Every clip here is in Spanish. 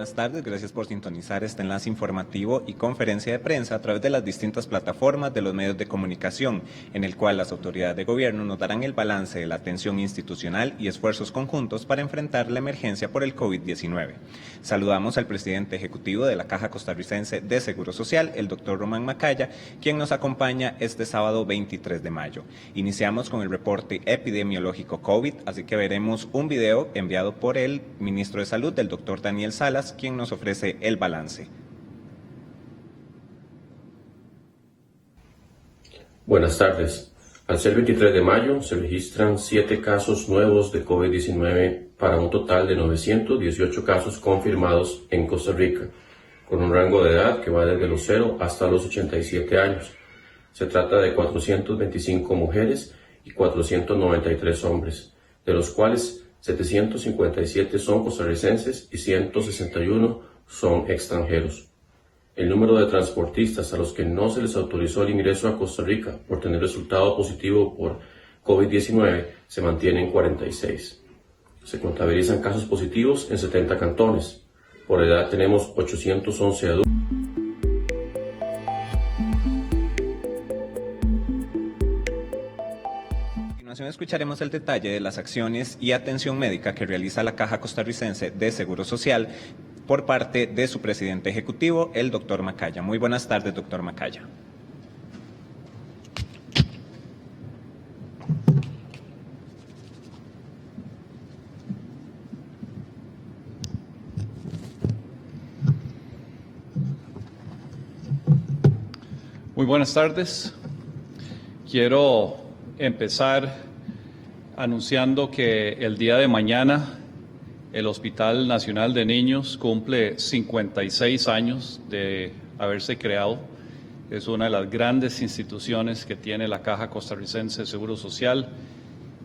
buenas tardes. Gracias por sintonizar este enlace informativo y conferencia de prensa a través de las distintas plataformas de los medios de comunicación, en el cual las autoridades de gobierno nos darán el balance de la atención institucional y esfuerzos conjuntos para enfrentar la emergencia por el COVID-19. Saludamos al presidente ejecutivo de la Caja Costarricense de Seguro Social, el doctor Román Macaya, quien nos acompaña este sábado 23 de mayo. Iniciamos con el reporte epidemiológico COVID, así que veremos un video enviado por el ministro de Salud, el doctor Daniel Salas, quien nos ofrece el balance. Buenas tardes. Al ser 23 de mayo, se registran 7 casos nuevos de COVID-19 para un total de 918 casos confirmados en Costa Rica, con un rango de edad que va desde los 0 hasta los 87 años. Se trata de 425 mujeres y 493 hombres, de los cuales 757 son costarricenses y 161 son extranjeros. El número de transportistas a los que no se les autorizó el ingreso a Costa Rica por tener resultado positivo por COVID-19 se mantiene en 46. Se contabilizan casos positivos en 70 cantones. Por edad tenemos 811 adultos. Escucharemos el detalle de las acciones y atención médica que realiza la Caja Costarricense de Seguro Social por parte de su presidente ejecutivo, el doctor Macaya. Muy buenas tardes, doctor Macaya. Muy buenas tardes. Quiero empezar anunciando que el día de mañana el Hospital Nacional de Niños cumple 56 años de haberse creado. Es una de las grandes instituciones que tiene la Caja Costarricense de Seguro Social,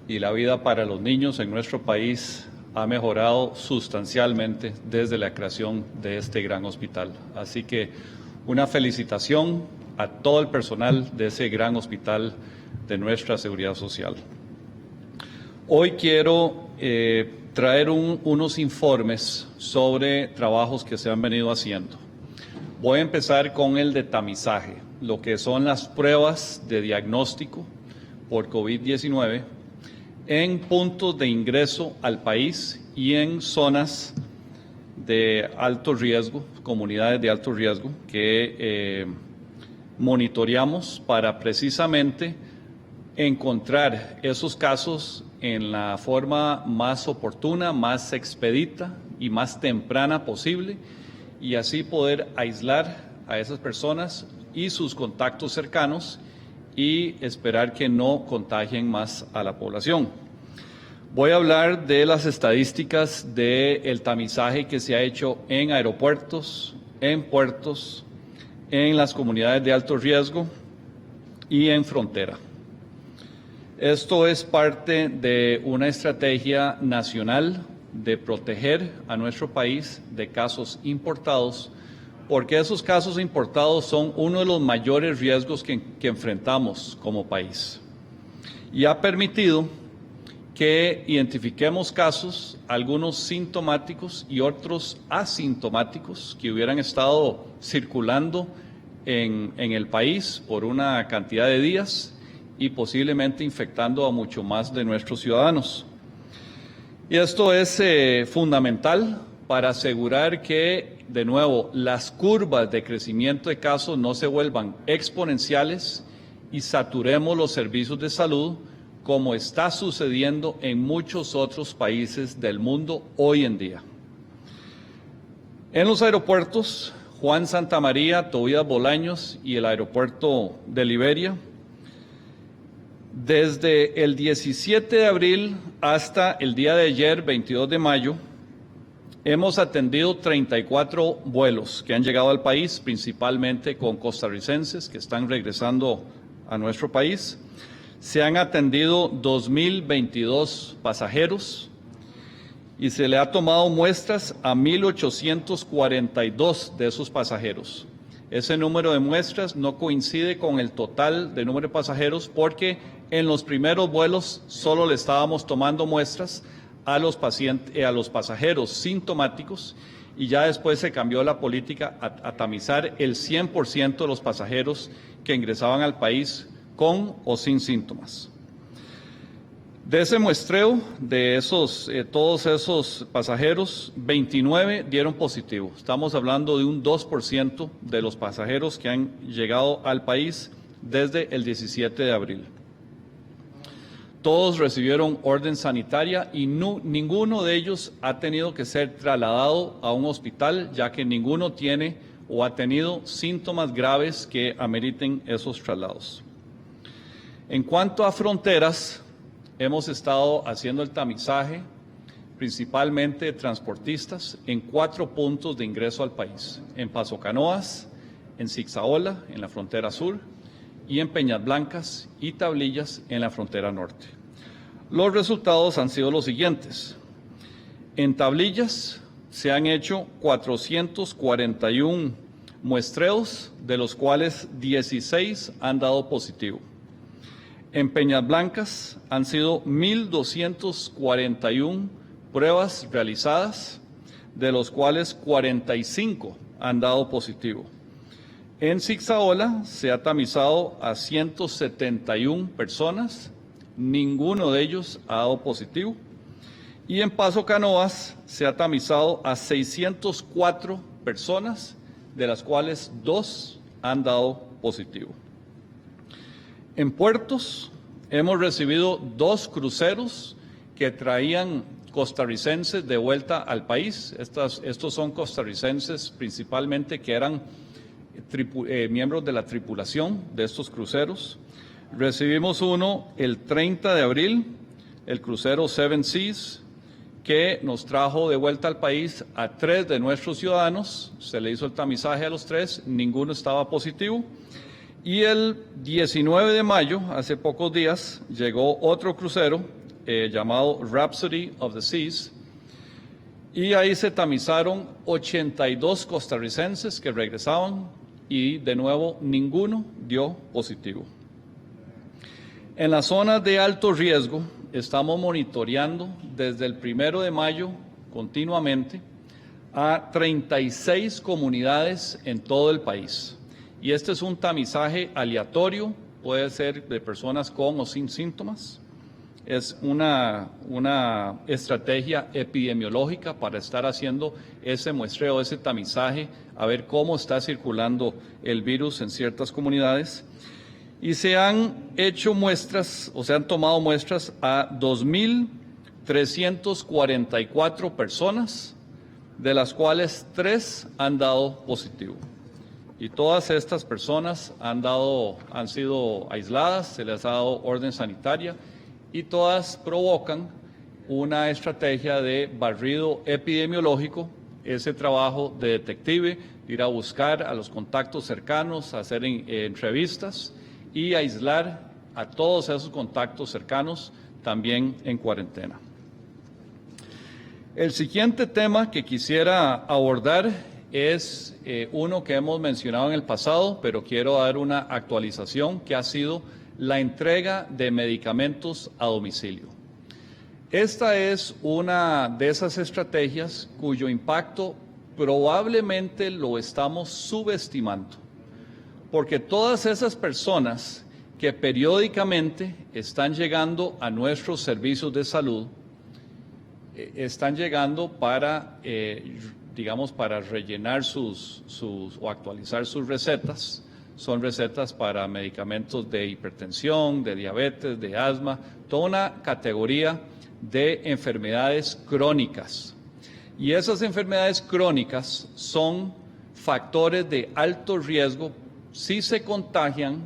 y la vida para los niños en nuestro país ha mejorado sustancialmente desde la creación de este gran hospital. Así que una felicitación a todo el personal de ese gran hospital de nuestra seguridad social. Hoy quiero traer unos informes sobre trabajos que se han venido haciendo. Voy a empezar con el de tamizaje, lo que son las pruebas de diagnóstico por COVID-19 en puntos de ingreso al país y en zonas de alto riesgo, comunidades de alto riesgo, que monitoreamos para precisamente encontrar esos casos en la forma más oportuna, más expedita y más temprana posible, y así poder aislar a esas personas y sus contactos cercanos y esperar que no contagien más a la población. Voy a hablar de las estadísticas del tamizaje que se ha hecho en aeropuertos, en puertos, en las comunidades de alto riesgo y en frontera. Esto es parte de una estrategia nacional de proteger a nuestro país de casos importados, porque esos casos importados son uno de los mayores riesgos que enfrentamos como país. Y ha permitido que identifiquemos casos, algunos sintomáticos y otros asintomáticos, que hubieran estado circulando en el país por una cantidad de días y posiblemente infectando a mucho más de nuestros ciudadanos. Y esto es fundamental para asegurar que, de nuevo, las curvas de crecimiento de casos no se vuelvan exponenciales y saturemos los servicios de salud, como está sucediendo en muchos otros países del mundo hoy en día. En los aeropuertos, Juan Santamaría, Tobías Bolaños y el aeropuerto de Liberia, desde el 17 de abril hasta el día de ayer, 22 de mayo, hemos atendido 34 vuelos que han llegado al país, principalmente con costarricenses que están regresando a nuestro país. Se han atendido 2.022 pasajeros y se le ha tomado muestras a 1.842 de esos pasajeros. Ese número de muestras no coincide con el total de número de pasajeros, porque en los primeros vuelos solo le estábamos tomando muestras a los pasajeros sintomáticos, y ya después se cambió la política a tamizar el 100% de los pasajeros que ingresaban al país con o sin síntomas. De ese muestreo, de todos esos pasajeros, 29 dieron positivo. Estamos hablando de un 2% de los pasajeros que han llegado al país desde el 17 de abril. Todos recibieron orden sanitaria y ninguno de ellos ha tenido que ser trasladado a un hospital, ya que ninguno tiene o ha tenido síntomas graves que ameriten esos traslados. En cuanto a fronteras, hemos estado haciendo el tamizaje, principalmente de transportistas, en 4 puntos de ingreso al país: en Paso Canoas, en Zigzaola, en la frontera sur, y en Peñas Blancas y Tablillas, en la frontera norte. Los resultados han sido los siguientes. En Tablillas se han hecho 441 muestreos, de los cuales 16 han dado positivo. En Peñas Blancas han sido 1.241 pruebas realizadas, de los cuales 45 han dado positivo. En Zigzaola se ha tamizado a 171 personas, ninguno de ellos ha dado positivo. Y en Paso Canoas se ha tamizado a 604 personas, de las cuales 2 han dado positivo. En puertos hemos recibido 2 cruceros que traían costarricenses de vuelta al país. Estos son costarricenses principalmente que eran miembros de la tripulación de estos cruceros. Recibimos uno el 30 de abril, el crucero Seven Seas, que nos trajo de vuelta al país a 3 de nuestros ciudadanos. Se le hizo el tamizaje a los 3, ninguno estaba positivo. Y el 19 de mayo, hace pocos días, llegó otro crucero llamado Rhapsody of the Seas, y ahí se tamizaron 82 costarricenses que regresaban y de nuevo ninguno dio positivo. En las zonas de alto riesgo estamos monitoreando desde el 1 de mayo continuamente a 36 comunidades en todo el país. Y este es un tamizaje aleatorio, puede ser de personas con o sin síntomas. Es una estrategia epidemiológica para estar haciendo ese muestreo, ese tamizaje, a ver cómo está circulando el virus en ciertas comunidades. Y se han hecho muestras, o se han tomado muestras a 2.344 personas, de las cuales 3 han dado positivo. Y todas estas personas han sido aisladas, se les ha dado orden sanitaria y todas provocan una estrategia de barrido epidemiológico, ese trabajo de detective, de ir a buscar a los contactos cercanos, hacer entrevistas y aislar a todos esos contactos cercanos también en cuarentena. El siguiente tema que quisiera abordar es uno que hemos mencionado en el pasado, pero quiero dar una actualización, que ha sido la entrega de medicamentos a domicilio. Esta es una de esas estrategias cuyo impacto probablemente lo estamos subestimando, porque todas esas personas que periódicamente están llegando a nuestros servicios de salud, están llegando para para rellenar o actualizar sus recetas. Son recetas para medicamentos de hipertensión, de diabetes, de asma, toda una categoría de enfermedades crónicas. Y esas enfermedades crónicas son factores de alto riesgo si se contagian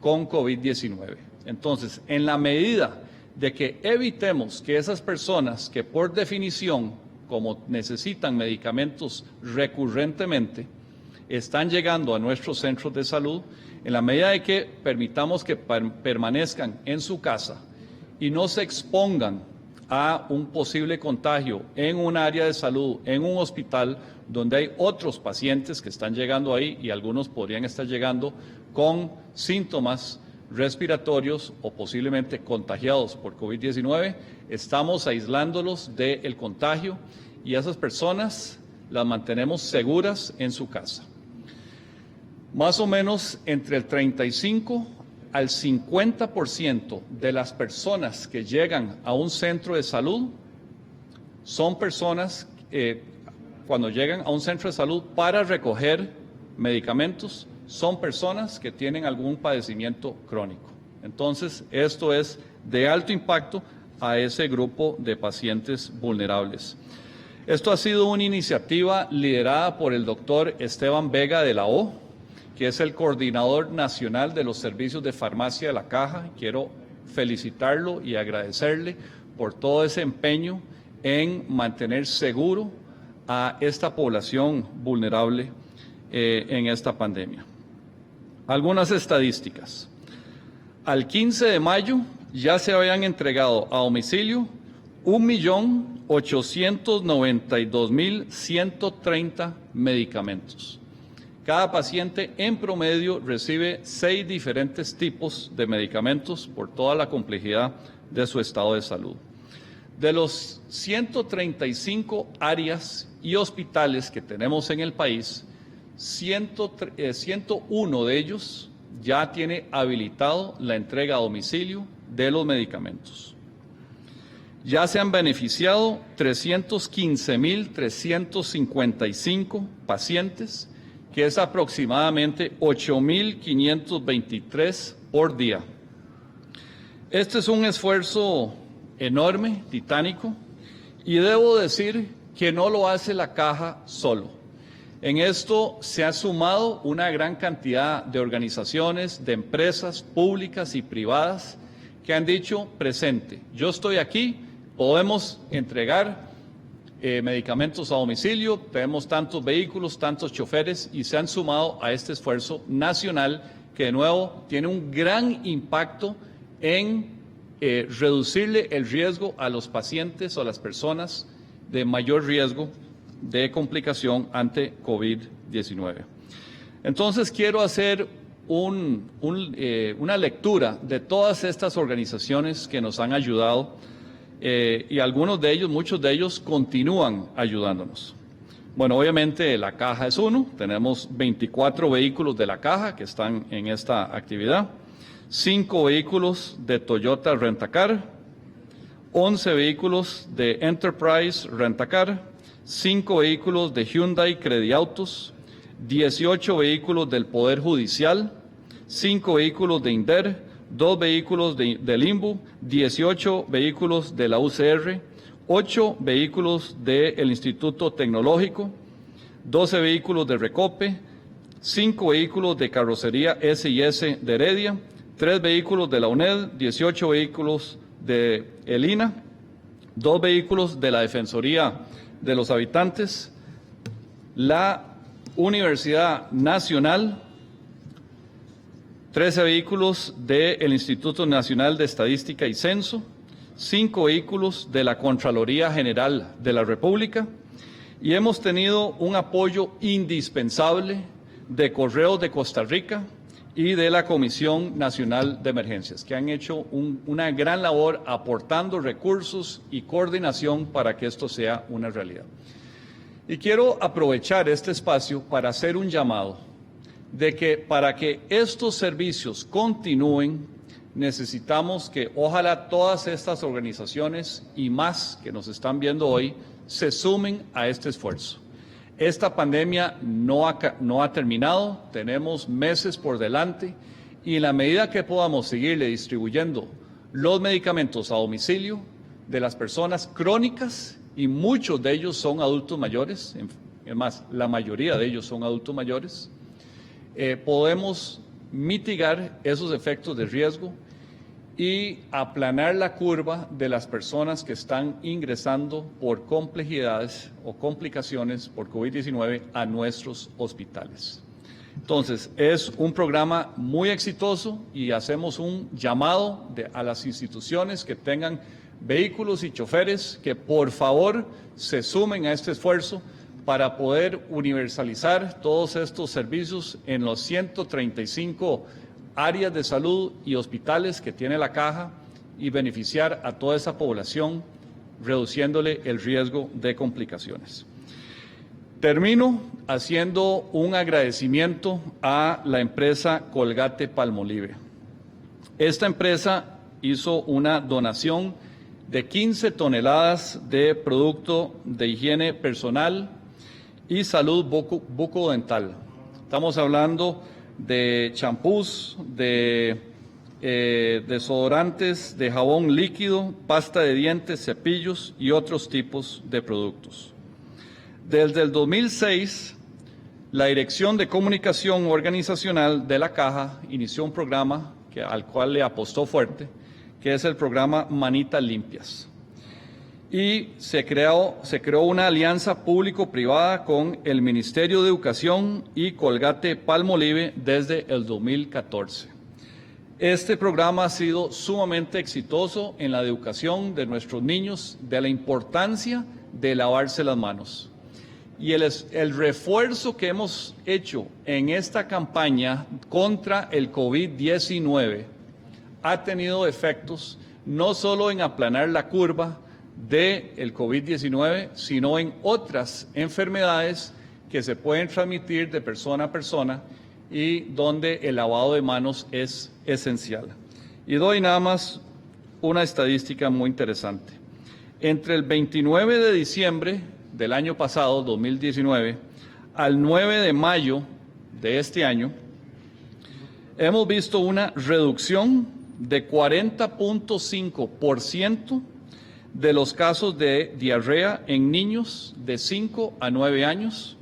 con COVID-19. Entonces, en la medida de que evitemos que esas personas que por definición, como necesitan medicamentos recurrentemente, están llegando a nuestros centros de salud, en la medida de que permitamos que permanezcan en su casa y no se expongan a un posible contagio en un área de salud, en un hospital, donde hay otros pacientes que están llegando ahí y algunos podrían estar llegando con síntomas respiratorios o posiblemente contagiados por COVID-19, estamos aislándolos del contagio y esas personas las mantenemos seguras en su casa. Más o menos entre el 35 al 50% de las personas que llegan a un centro de salud son personas, cuando llegan a un centro de salud para recoger medicamentos, son personas que tienen algún padecimiento crónico. Entonces, esto es de alto impacto a ese grupo de pacientes vulnerables. Esto ha sido una iniciativa liderada por el doctor Esteban Vega de la O, que es el coordinador nacional de los servicios de farmacia de la Caja. Quiero felicitarlo y agradecerle por todo ese empeño en mantener seguro a esta población vulnerable en esta pandemia. Algunas estadísticas. Al 15 de mayo ya se habían entregado a domicilio 1.892.130 medicamentos. Cada paciente en promedio recibe 6 diferentes tipos de medicamentos por toda la complejidad de su estado de salud. De los 135 áreas y hospitales que tenemos en el país, 101 de ellos ya tiene habilitado la entrega a domicilio de los medicamentos. Ya se han beneficiado 315.355 pacientes, que es aproximadamente 8.523 por día. Este es un esfuerzo enorme, titánico, y debo decir que no lo hace la Caja solo. En esto se ha sumado una gran cantidad de organizaciones, de empresas públicas y privadas que han dicho presente, yo estoy aquí, podemos entregar medicamentos a domicilio, tenemos tantos vehículos, tantos choferes y se han sumado a este esfuerzo nacional que de nuevo tiene un gran impacto en reducirle el riesgo a los pacientes o a las personas de mayor riesgo de complicación ante COVID-19. Entonces quiero hacer una lectura de todas estas organizaciones que nos han ayudado y algunos de ellos, muchos de ellos continúan ayudándonos. Bueno, obviamente la Caja es uno, tenemos 24 vehículos de la Caja que están en esta actividad, 5 vehículos de Toyota Rentacar, 11 vehículos de Enterprise Rentacar, 5 vehículos de Hyundai Crediautos, 18 vehículos del Poder Judicial, 5 vehículos de INDER, 2 vehículos del INBU, 18 vehículos de la UCR, 8 vehículos del Instituto Tecnológico, 12 vehículos de Recope, 5 vehículos de Carrocería S&S de Heredia, 3 vehículos de la UNED, 18 vehículos de el INA, 2 vehículos de la Defensoría de los Habitantes, la Universidad Nacional, 13 vehículos del Instituto Nacional de Estadística y Censo, 5 vehículos de la Contraloría General de la República y hemos tenido un apoyo indispensable de Correos de Costa Rica y de la Comisión Nacional de Emergencias, que han hecho una gran labor aportando recursos y coordinación para que esto sea una realidad. Y quiero aprovechar este espacio para hacer un llamado de que para que estos servicios continúen, necesitamos que ojalá todas estas organizaciones y más que nos están viendo hoy se sumen a este esfuerzo. Esta pandemia no ha terminado, tenemos meses por delante y en la medida que podamos seguirle distribuyendo los medicamentos a domicilio de las personas crónicas, y muchos de ellos son adultos mayores, es más, la mayoría de ellos son adultos mayores, podemos mitigar esos efectos de riesgo y aplanar la curva de las personas que están ingresando por complejidades o complicaciones por COVID-19 a nuestros hospitales. Entonces, es un programa muy exitoso y hacemos un llamado a las instituciones que tengan vehículos y choferes que por favor se sumen a este esfuerzo para poder universalizar todos estos servicios en los 135 áreas de salud y hospitales que tiene la Caja y beneficiar a toda esa población, reduciéndole el riesgo de complicaciones. Termino haciendo un agradecimiento a la empresa Colgate-Palmolive. Esta empresa hizo una donación de 15 toneladas de producto de higiene personal y salud bucodental. Estamos hablando de champús, de desodorantes, de jabón líquido, pasta de dientes, cepillos y otros tipos de productos. Desde el 2006, la Dirección de Comunicación Organizacional de la Caja inició un programa al cual le apostó fuerte, que es el programa Manitas Limpias. Y se creó una alianza público-privada con el Ministerio de Educación y Colgate-Palmolive desde el 2014. Este programa ha sido sumamente exitoso en la educación de nuestros niños de la importancia de lavarse las manos. Y el refuerzo que hemos hecho en esta campaña contra el COVID-19 ha tenido efectos no solo en aplanar la curva del COVID-19, sino en otras enfermedades que se pueden transmitir de persona a persona y donde el lavado de manos es esencial. Y doy nada más una estadística muy interesante. Entre el 29 de diciembre del año pasado, 2019, al 9 de mayo de este año, hemos visto una reducción de 40.5% de los casos de diarrea en niños de 5 a 9 años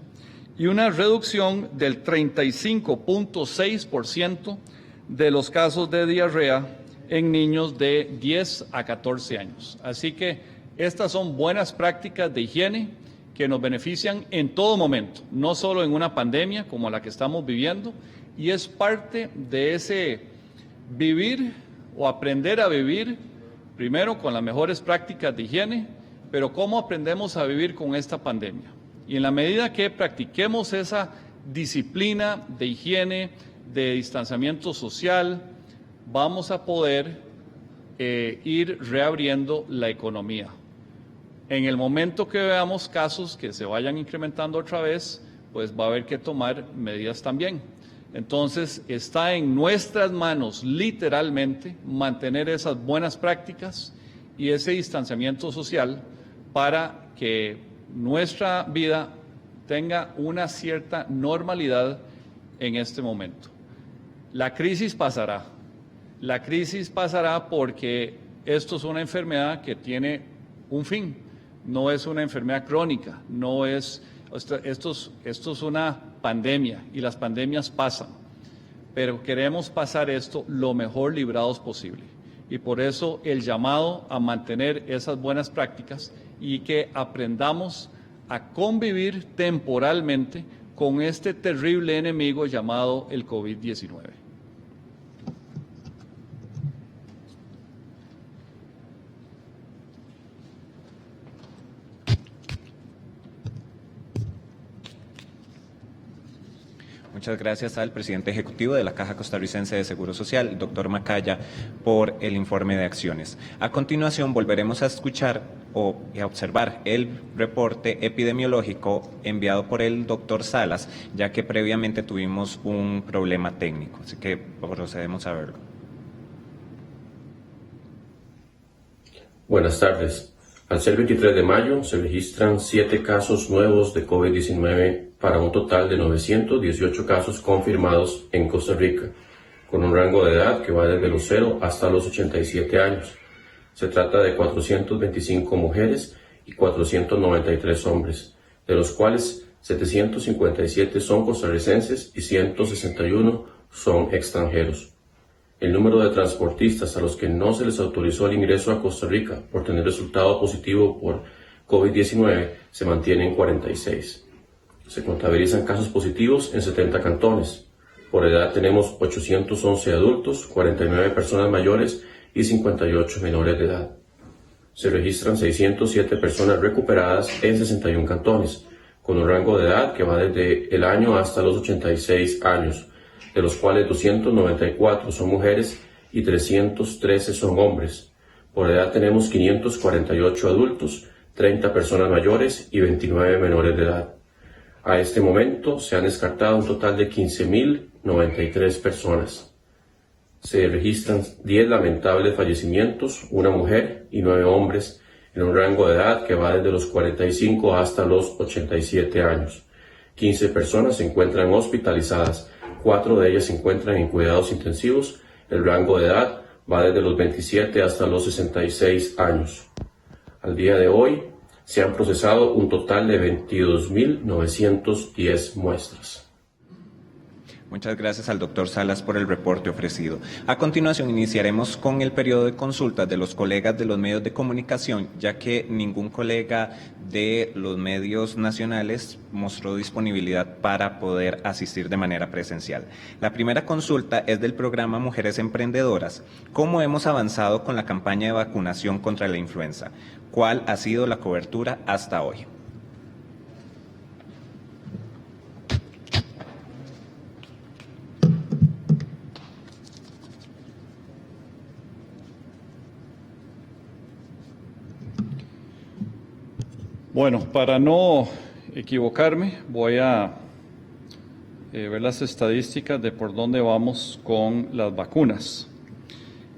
y una reducción del 35.6% de los casos de diarrea en niños de 10 a 14 años. Así que estas son buenas prácticas de higiene que nos benefician en todo momento, no solo en una pandemia como la que estamos viviendo, y es parte de ese vivir o aprender a vivir, primero con las mejores prácticas de higiene, pero cómo aprendemos a vivir con esta pandemia. Y en la medida que practiquemos esa disciplina de higiene, de distanciamiento social, vamos a poder ir reabriendo la economía. En el momento que veamos casos que se vayan incrementando otra vez, pues va a haber que tomar medidas también. Entonces, está en nuestras manos, literalmente, mantener esas buenas prácticas y ese distanciamiento social para que nuestra vida tenga una cierta normalidad en este momento. La crisis pasará. La crisis pasará porque esto es una enfermedad que tiene un fin. No es una enfermedad crónica, esto es una pandemia y las pandemias pasan, pero queremos pasar esto lo mejor librados posible. Y por eso el llamado a mantener esas buenas prácticas y que aprendamos a convivir temporalmente con este terrible enemigo llamado el COVID-19. Muchas gracias al presidente ejecutivo de la Caja Costarricense de Seguro Social, el doctor Macaya, por el informe de acciones. A continuación volveremos a escuchar y a observar el reporte epidemiológico enviado por el doctor Salas, ya que previamente tuvimos un problema técnico. Así que procedemos a verlo. Buenas tardes. Al ser 23 de mayo, se registran 7 casos nuevos de COVID-19 para un total de 918 casos confirmados en Costa Rica, con un rango de edad que va desde los 0 hasta los 87 años. Se trata de 425 mujeres y 493 hombres, de los cuales 757 son costarricenses y 161 son extranjeros. El número de transportistas a los que no se les autorizó el ingreso a Costa Rica por tener resultado positivo por COVID-19 se mantiene en 46. Se contabilizan casos positivos en 70 cantones. Por edad tenemos 811 adultos, 49 personas mayores y 58 menores de edad. Se registran 607 personas recuperadas en 61 cantones, con un rango de edad que va desde el año hasta los 86 años, de los cuales 294 son mujeres y 313 son hombres. Por edad tenemos 548 adultos, 30 personas mayores y 29 menores de edad. A este momento se han descartado un total de 15.093 personas. Se registran 10 lamentables fallecimientos, una mujer y 9 hombres, en un rango de edad que va desde los 45 hasta los 87 años. 15 personas se encuentran hospitalizadas, 4 de ellas se encuentran en cuidados intensivos. El rango de edad va desde los 27 hasta los 66 años. Al día de hoy se han procesado un total de 22.910 muestras. Muchas gracias al doctor Salas por el reporte ofrecido. A continuación iniciaremos con el periodo de consultas de los colegas de los medios de comunicación, ya que ningún colega de los medios nacionales mostró disponibilidad para poder asistir de manera presencial. La primera consulta es del programa Mujeres Emprendedoras. ¿Cómo hemos avanzado con la campaña de vacunación contra la influenza? ¿Cuál ha sido la cobertura hasta hoy? Bueno, para no equivocarme, voy a ver las estadísticas de por dónde vamos con las vacunas.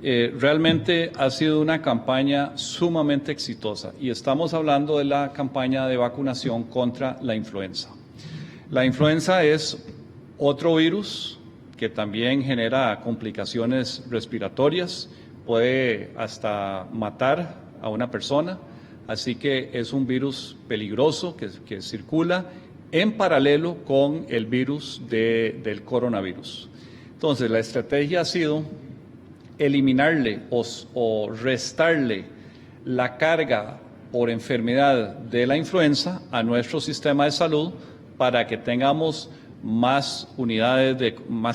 Realmente ha sido una campaña sumamente exitosa y estamos hablando de la campaña de vacunación contra la influenza. La influenza es otro virus que también genera complicaciones respiratorias, puede hasta matar a una persona. Así que es un virus peligroso que circula en paralelo con el virus del coronavirus. Entonces, la estrategia ha sido eliminarle o restarle la carga por enfermedad de la influenza a nuestro sistema de salud para que tengamos más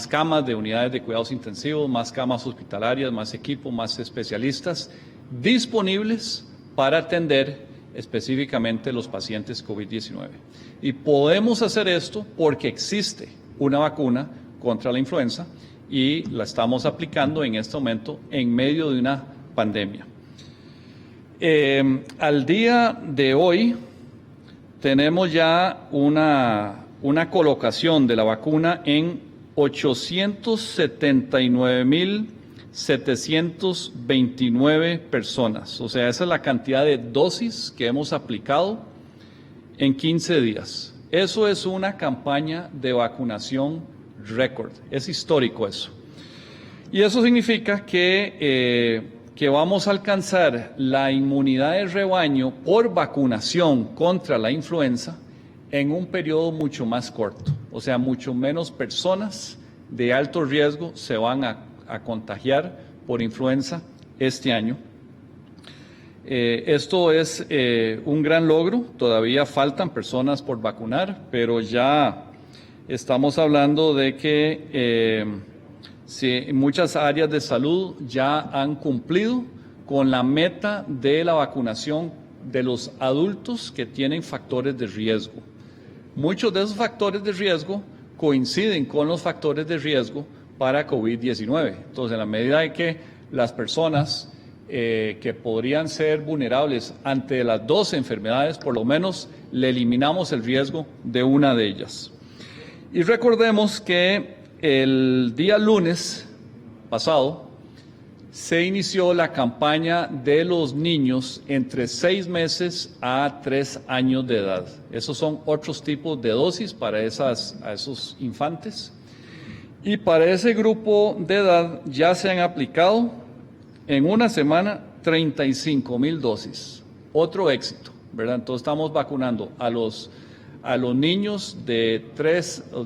camas de unidades de cuidados intensivos, más camas hospitalarias, más equipos, más especialistas disponibles para atender específicamente los pacientes COVID-19. Y podemos hacer esto porque existe una vacuna contra la influenza y la estamos aplicando en este momento en medio de una pandemia. Al día de hoy tenemos ya una colocación de la vacuna en 879.729 personas. O sea, esa es la cantidad de dosis que hemos aplicado en 15 días. Eso es una campaña de vacunación récord. Es histórico eso. Y eso significa que vamos a alcanzar la inmunidad de rebaño por vacunación contra la influenza en un periodo mucho más corto. O sea, mucho menos personas de alto riesgo se van a contagiar por influenza este año. Esto es un gran logro, todavía faltan personas por vacunar, pero ya estamos hablando de que muchas áreas de salud ya han cumplido con la meta de la vacunación de los adultos que tienen factores de riesgo. Muchos de esos factores de riesgo coinciden con los factores de riesgo para COVID-19. Entonces, en la medida de que las personas que podrían ser vulnerables ante las dos enfermedades, por lo menos le eliminamos el riesgo de una de ellas. Y recordemos que el día lunes pasado se inició la campaña de los niños entre 6 meses a 3 años de edad. Esos son otros tipos de dosis para a esos infantes. Y para ese grupo de edad ya se han aplicado en una semana 35,000 dosis. Otro éxito, ¿verdad? Entonces estamos vacunando a los niños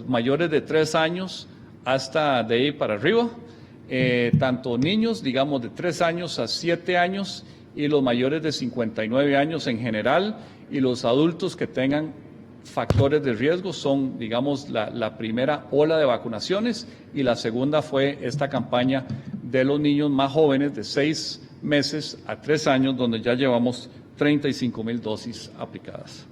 mayores de 3 años hasta de ahí para arriba, tanto niños, digamos, de 3 años a 7 años y los mayores de 59 años en general, y los adultos que tengan factores de riesgo son, digamos, la primera ola de vacunaciones, y la segunda fue esta campaña de los niños más jóvenes de 6 meses a 3 años, donde ya llevamos 35,000 dosis aplicadas.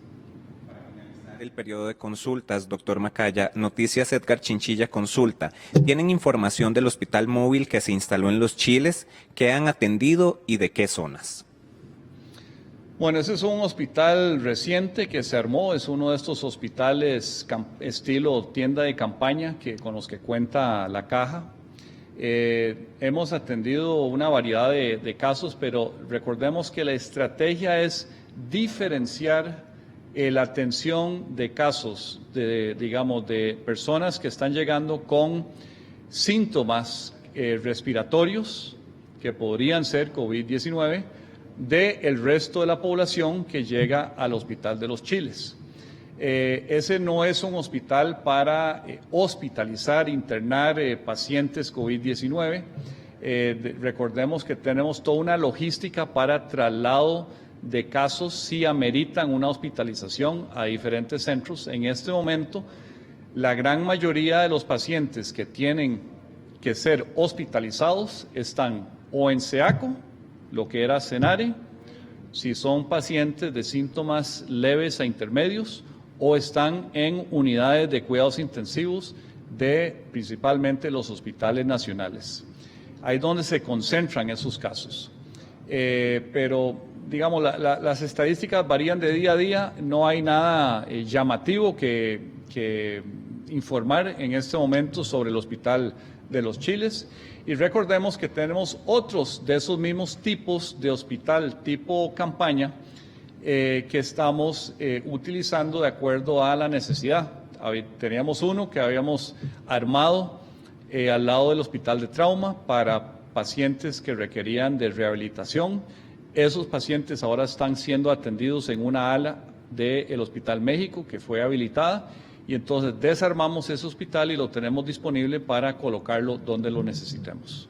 El periodo de consultas, doctor Macaya, Noticias Edgar Chinchilla consulta. ¿Tienen información del hospital móvil que se instaló en Los Chiles? ¿Qué han atendido y de qué zonas? Bueno, ese es un hospital reciente que se armó, es uno de estos hospitales estilo tienda de campaña con los que cuenta la Caja. Hemos atendido una variedad de casos, pero recordemos que la estrategia es diferenciar la atención de casos, de personas que están llegando con síntomas respiratorios, que podrían ser COVID-19, del resto de la población que llega al Hospital de los Chiles. Ese no es un hospital para hospitalizar, internar pacientes COVID-19. Recordemos que tenemos toda una logística para traslado de casos si ameritan una hospitalización a diferentes centros. En este momento, la gran mayoría de los pacientes que tienen que ser hospitalizados están o en SEACO, lo que era CENARE, si son pacientes de síntomas leves a intermedios, o están en unidades de cuidados intensivos de principalmente los hospitales nacionales. Ahí es donde se concentran esos casos. Pero, digamos, las estadísticas varían de día a día, no hay nada llamativo que informar en este momento sobre el Hospital de los Chiles. Y recordemos que tenemos otros de esos mismos tipos de hospital tipo campaña que estamos utilizando de acuerdo a la necesidad. Teníamos uno que habíamos armado al lado del hospital de trauma para pacientes que requerían de rehabilitación. Esos pacientes ahora están siendo atendidos en una ala del Hospital México que fue habilitada. Y entonces desarmamos ese hospital y lo tenemos disponible para colocarlo donde lo necesitemos.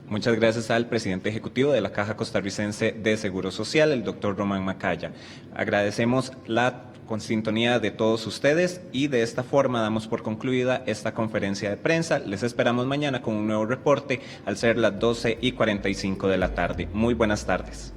Muchas gracias al presidente ejecutivo de la Caja Costarricense de Seguro Social, el doctor Román Macaya. Agradecemos la sintonía de todos ustedes y de esta forma damos por concluida esta conferencia de prensa. Les esperamos mañana con un nuevo reporte al ser las 12:45 de la tarde. Muy buenas tardes.